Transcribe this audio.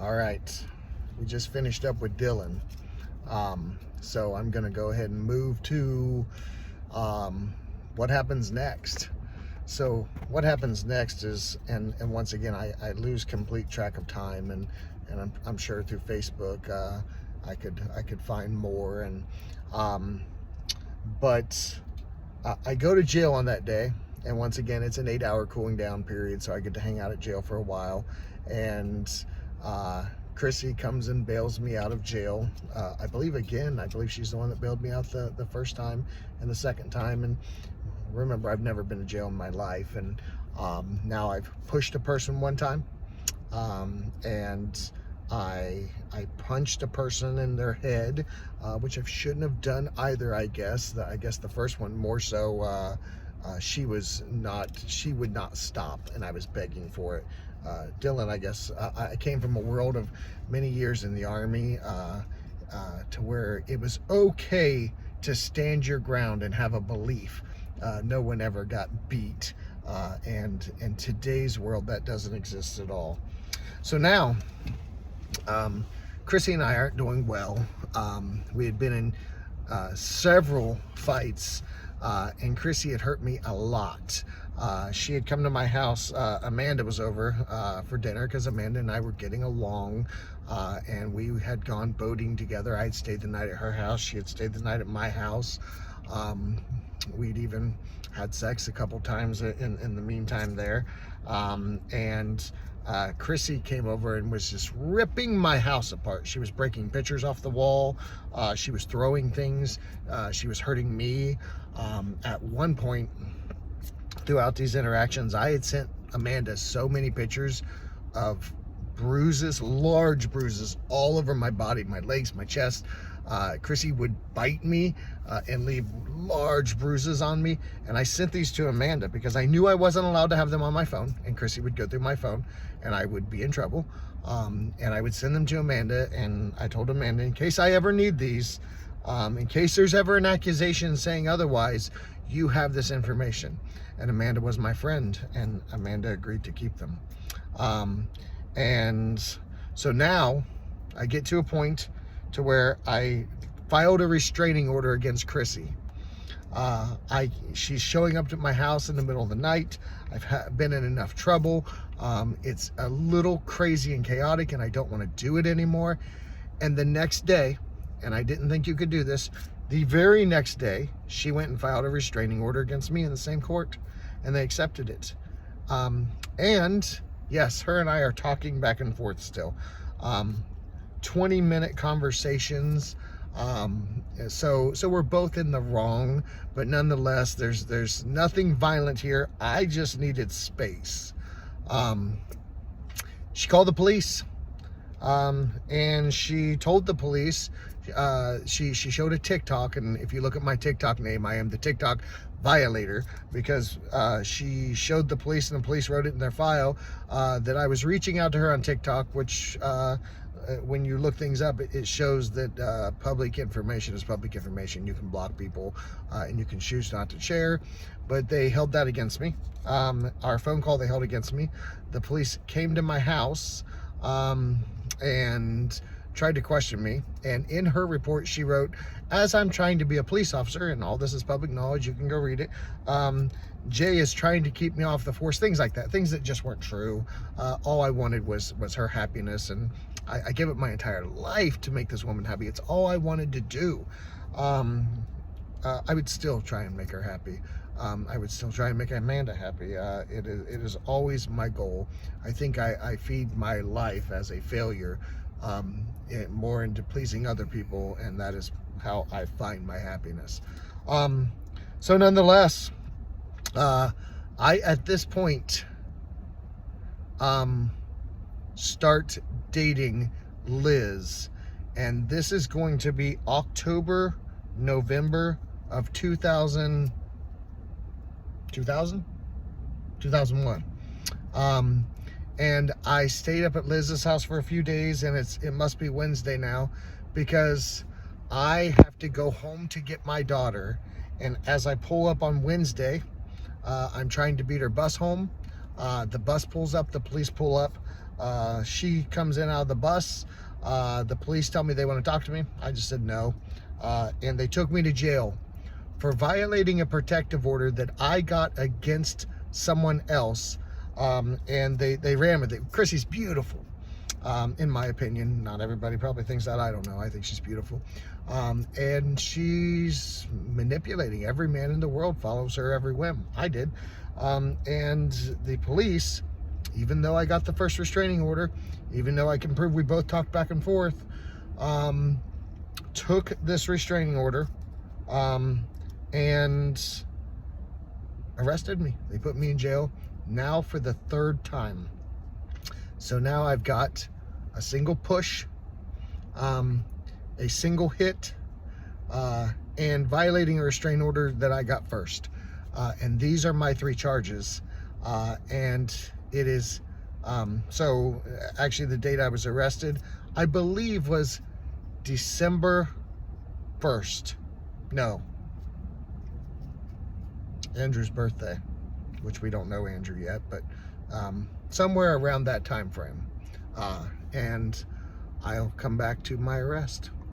All right, we just finished up with Dylan. So I'm gonna go ahead and move to what happens next. So what happens next is, and once again, I lose complete track of time, and I'm sure through Facebook I could find more, and but I go to jail on that day, and once again it's an 8-hour cooling down period, so I get to hang out at jail for a while, and Chrissy comes and bails me out of jail. I believe she's the one that bailed me out the first time and the second time. And remember, I've never been to jail in my life, and now I've pushed a person one time, and I punched a person in their head, which I shouldn't have done either. I guess the first one more so. She would not stop, and I was begging for it. Dylan, I guess, I came from a world of many years in the Army, to where it was okay to stand your ground and have a belief. No one ever got beat, and in today's world that doesn't exist at all. So now Chrissy and I aren't doing well. We had been in several fights, and Chrissy had hurt me a lot. She had come to my house. Amanda was over for dinner because Amanda and I were getting along, and we had gone boating together. I had stayed the night at her house. She had stayed the night at my house. We'd even had sex a couple times in the meantime there. And Chrissy came over and was just ripping my house apart. She was breaking pictures off the wall. She was throwing things. She was hurting me. At one point throughout these interactions, I had sent Amanda so many pictures of bruises, large bruises all over my body, my legs, my chest. Chrissy would bite me and leave large bruises on me, and I sent these to Amanda because I knew I wasn't allowed to have them on my phone, and Chrissy would go through my phone and I would be in trouble, and I would send them to Amanda, and I told Amanda, in case I ever need these, in case there's ever an accusation saying otherwise, you have this information. And Amanda was my friend, and Amanda agreed to keep them. And so now I get to a point to where I filed a restraining order against Chrissy. She's showing up to my house in the middle of the night. I've been in enough trouble. It's a little crazy and chaotic, and I don't want to do it anymore. And the next day, and I didn't think you could do this, the very next day, she went and filed a restraining order against me in the same court, and they accepted it. And yes, her and I are talking back and forth still. 20-minute conversations. So we're both in the wrong, but nonetheless, there's nothing violent here. I just needed space. She called the police, and she told the police, she showed a TikTok, and if you look at my TikTok name, I am the TikTok violator, because she showed the police, and the police wrote it in their file, that I was reaching out to her on TikTok, which when you look things up, it shows that public information is public information. You can block people, and you can choose not to share, but they held that against me. Our phone call they held against me. The police came to my house and tried to question me, and in her report she wrote, as I'm trying to be a police officer, and all this is public knowledge, you can go read it, Jay is trying to keep me off the force, things like that, things that just weren't true. All I wanted was her happiness, and I gave up my entire life to make this woman happy. It's all I wanted to do. I would still try and make her happy. I would still try and make Amanda happy. It is always my goal. I think I feed my life as a failure, more into pleasing other people, and that is how I find my happiness. So nonetheless, I at this point start dating Liz, and this is going to be October, November of 2001. And I stayed up at Liz's house for a few days, and it must be Wednesday now, because I have to go home to get my daughter. And as I pull up on Wednesday, I'm trying to beat her bus home. The bus pulls up, the police pull up. She comes in out of the bus. The police tell me they want to talk to me. I just said no. And they took me to jail for violating a protective order that I got against someone else. And they ran with it. Chrissy's beautiful, in my opinion. Not everybody probably thinks that. I don't know. I think she's beautiful. And she's manipulating. Every man in the world follows her every whim. I did. And the police, even though I got the first restraining order, even though I can prove we both talked back and forth, took this restraining order and arrested me. They put me in jail now for the third time. So now I've got a single push, a single hit, and violating a restraining order that I got first. And these are my 3 charges. And it is, so actually the date I was arrested, I believe, was December 1st. No. Andrew's birthday, which we don't know Andrew yet, but somewhere around that time frame. And I'll come back to my arrest.